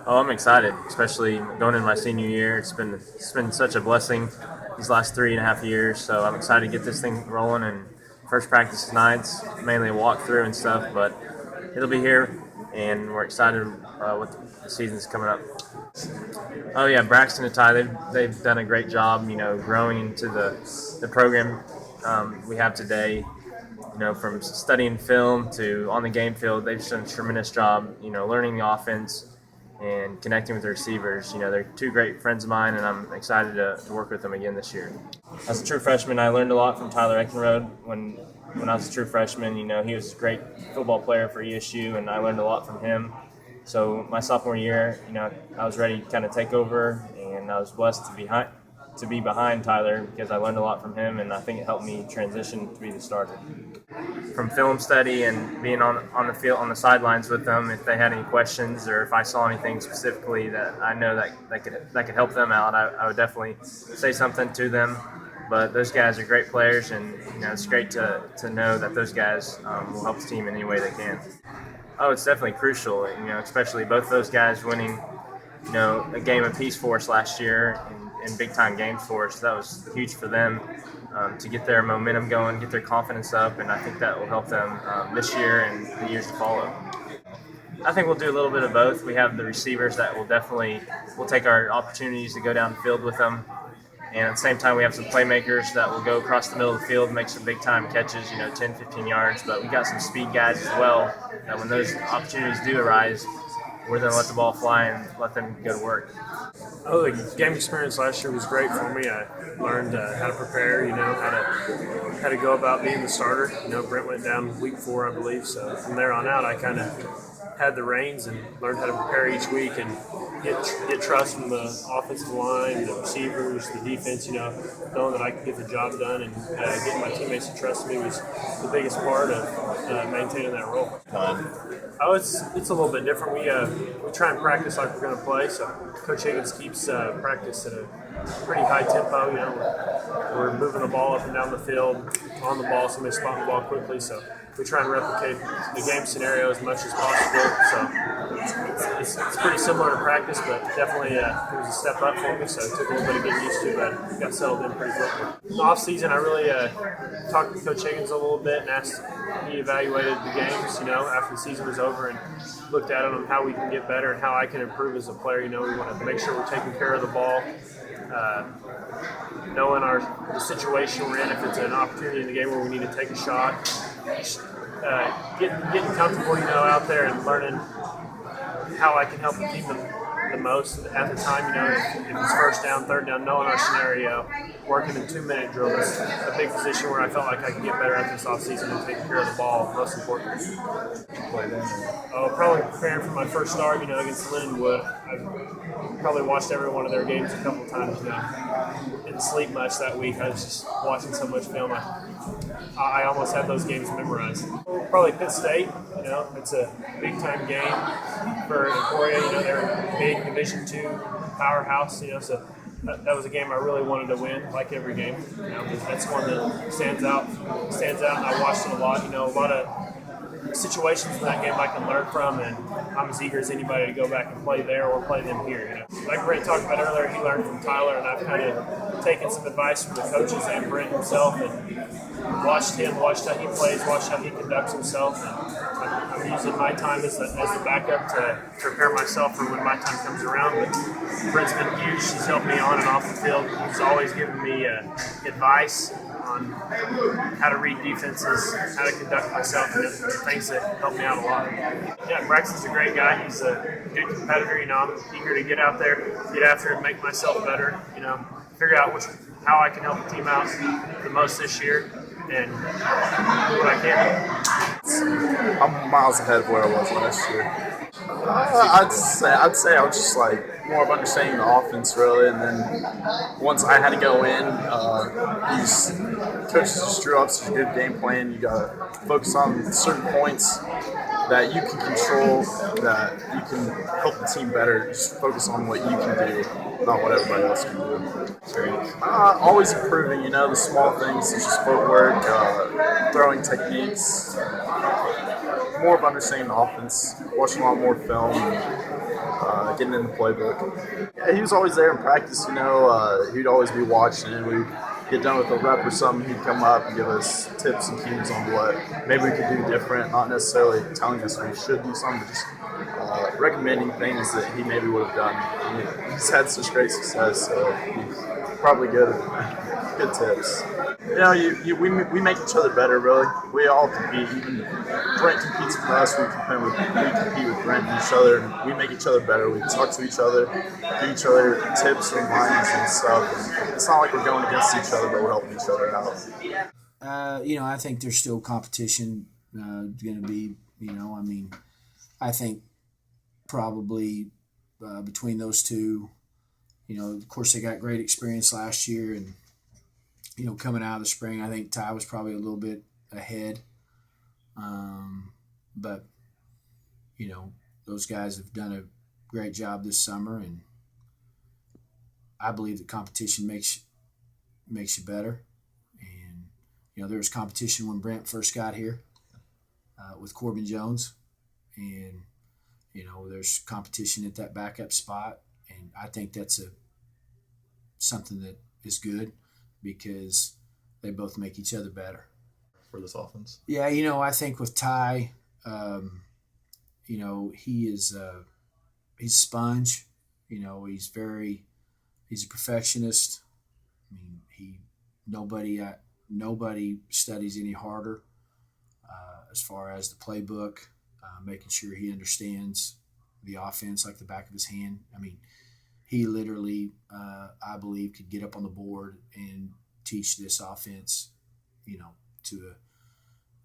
Oh, I'm excited, especially going into my senior year. It's been such a blessing these last 3.5 years. So I'm excited to get this thing rolling. And first practice tonight, it's mainly a walkthrough and stuff, but it'll be here, and we're excited what the season's coming up. Oh yeah, Braxton and Ty, they've done a great job, growing into the program we have today. From studying film to on the game field, they've done a tremendous job, learning the offense and connecting with the receivers. They're two great friends of mine, and I'm excited to work with them again this year. As a true freshman, I learned a lot from Tyler Eckenrode when I was a true freshman. He was a great football player for ESU, and I learned a lot from him. So my sophomore year, I was ready to kind of take over, and I was blessed to be behind Tyler because I learned a lot from him, and I think it helped me transition to be the starter. From film study and being on the field on the sidelines with them, if they had any questions or if I saw anything specifically that I know that could help them out, I would definitely say something to them. But those guys are great players, and it's great to know that those guys will help the team in any way they can. Oh, it's definitely crucial. Especially both those guys winning a game apiece for us last year in big time games for us. That was huge for them to get their momentum going, get their confidence up, and I think that will help them this year and the years to follow. I think we'll do a little bit of both. We have the receivers that we'll take our opportunities to go down the field with them. And at the same time, we have some playmakers that will go across the middle of the field and make some big-time catches, 10, 15 yards. But we got some speed guys as well that when those opportunities do arise, we're going to let the ball fly and let them go to work. Oh, the game experience last year was great for me. I learned how to prepare, how to go about being the starter. Brent went down week 4, I believe. So from there on out, I kind of had the reins and learned how to prepare each week and get trust from the offensive line, the receivers, the defense. Knowing that I could get the job done and getting my teammates to trust me was the biggest part of maintaining that role. Oh, it's a little bit different. We try and practice like we're going to play. So Coach Higgins keeps practice at a pretty high tempo. We're moving the ball up and down the field on the ball, somebody spotting the ball quickly. So we try and replicate the game scenario as much as possible. So it's pretty similar to practice, but definitely it was a step up for me. So it took a little bit of getting used to, but got settled in pretty quickly. In the off season, I really talked to Coach Higgins a little bit and asked. He evaluated the games, after the season was over and looked at them, how we can get better and how I can improve as a player. We want to make sure we're taking care of the ball, knowing the situation we're in, if it's an opportunity in the game where we need to take a shot, getting comfortable, out there and learning how I can help the team the most at the time. If it's first down, third down, knowing our scenario, working in 2-minute drill. That's a big position where I felt like I could get better at this offseason and taking care of the ball, most importantly. Probably preparing for my first start, against Lindenwood. I've probably watched every one of their games a couple times, Didn't sleep much that week. I was just watching so much film. I almost had those games memorized. Probably Pitt State, it's a big-time game for Emporia. They're a big Division II powerhouse, so that was a game I really wanted to win, like every game. That's one that stands out, and I watched it a lot. A lot of situations in that game I can learn from, and I'm as eager as anybody to go back and play there or play them here. Like Brent talked about earlier, he learned from Tyler, and I've kind of taken some advice from the coaches and Brent himself, and watched how he plays, watched how he conducts himself. And I'm using my time as the backup to prepare myself for when my time comes around. But Brent's been huge. He's helped me on and off the field. He's always given me advice on how to read defenses, how to conduct myself, and things that help me out a lot. Yeah, Braxton's a great guy. He's a good competitor. I'm eager to get out there, get after it, make myself better. Figure out how I can help the team out the most this year, and do what I can. I'm miles ahead of where I was last year. I'd say I was just more of understanding the offense really, and then once I had to go in, these coaches just drew up such a good game plan. You gotta focus on certain points that you can control, that you can help the team better. Just focus on what you can do, not what everybody else can do. Always improving, the small things such as footwork, throwing techniques. more of understanding the offense, watching a lot more film, getting in the playbook. Yeah, he was always there in practice. He'd always be watching, and we'd get done with a rep or something. He'd come up and give us tips and cues on what maybe we could do different. Not necessarily telling us we should do something, but just recommending things that he maybe would have done. He's had such great success, so he's probably good tips. We make each other better, really. We all compete. Even Brent competes with us. We compete with Brent and each other, and we make each other better. We talk to each other, give each other tips and lines and stuff. And it's not like we're going against each other, but we're helping each other out. I think there's still competition going to be. I think probably between those two, of course they got great experience last year, and coming out of the spring, I think Ty was probably a little bit ahead. But those guys have done a great job this summer, and I believe that competition makes you better. And there was competition when Brent first got here with Corbin Jones, and there's competition at that backup spot, and I think that's something that is good because they both make each other better. For this offense? Yeah, I think with Ty, he is he's a sponge. He's a perfectionist. I mean, nobody studies any harder as far as the playbook, making sure he understands the offense like the back of his hand. I mean, he literally, I believe, could get up on the board and teach this offense, to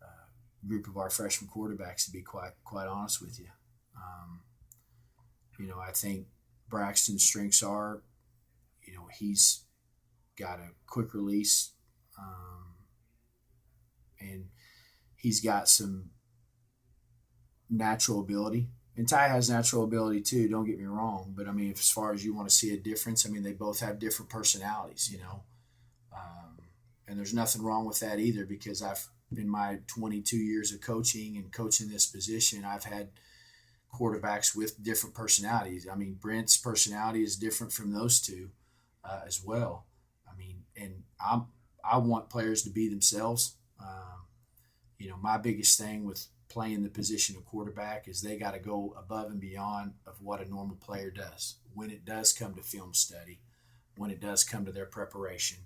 a group of our freshman quarterbacks, to be quite honest with you. I think Braxton's strengths are, he's got a quick release, and he's got some natural ability. And Ty has natural ability too, don't get me wrong. But, as far as you want to see a difference, they both have different personalities, and there's nothing wrong with that either, because in my 22 years of coaching this position, I've had quarterbacks with different personalities. Brent's personality is different from those two as well. And I want players to be themselves. My biggest thing with playing the position of quarterback is they got to go above and beyond of what a normal player does when it does come to film study, when it does come to their preparation.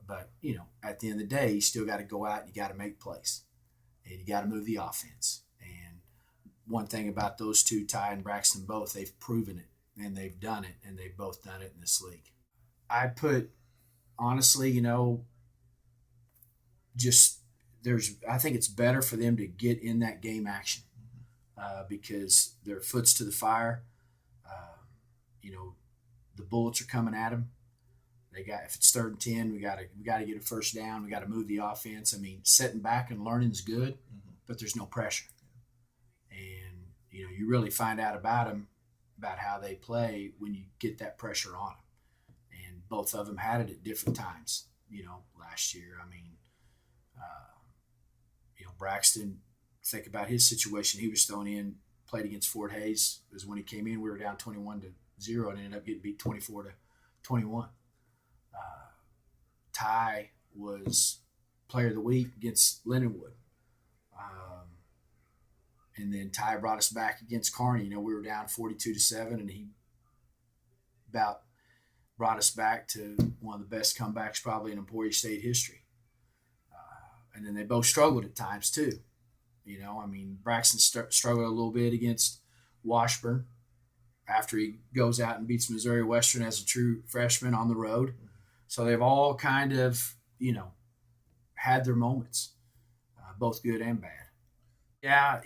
But at the end of the day, you still got to go out and you got to make plays, and you got to move the offense. And one thing about those two, Ty and Braxton both, they've proven it, and they've done it, and they've both done it in this league. I put, honestly, I think it's better for them to get in that game action because their foot's to the fire. The bullets are coming at them. If it's 3rd and 10, we got to get a first down. We got to move the offense. Sitting back and learning is good, but there's no pressure. And you really find out about them, about how they play, when you get that pressure on them. And both of them had it at different times. Last year. Braxton, think about his situation. He was thrown in, played against Fort Hays. It was when he came in. We were down 21-0 and ended up getting beat 24-21. Ty was player of the week against Lindenwood. And then Ty brought us back against Kearney. We were down 42-7, and he about brought us back to one of the best comebacks probably in Emporia State history. And then they both struggled at times too. Braxton struggled a little bit against Washburn after he goes out and beats Missouri Western as a true freshman on the road. So they've all kind of, had their moments, both good and bad. Yeah,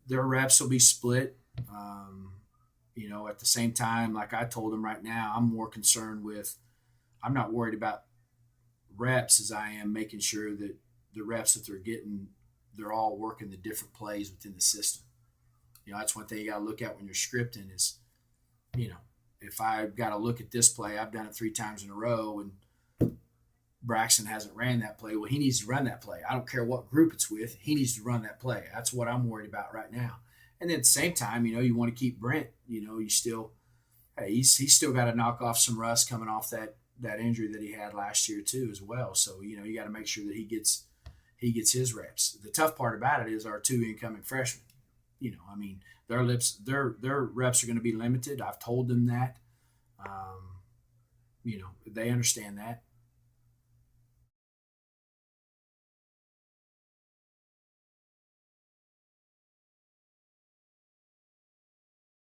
their reps will be split. At the same time, like I told them right now, I'm not worried about reps as I am making sure that the reps that they're getting, they're all working the different plays within the system. That's one thing you got to look at when you're scripting is, if I've got to look at this play, I've done it 3 times in a row, and Braxton hasn't ran that play. Well, he needs to run that play. I don't care what group it's with. He needs to run that play. That's what I'm worried about right now. And then at the same time, you want to keep Brent. He's still got to knock off some rust coming off that injury that he had last year too, as well. So you got to make sure that he gets his reps. The tough part about it is our 2 incoming freshmen. Their reps are going to be limited. I've told them that. They understand that.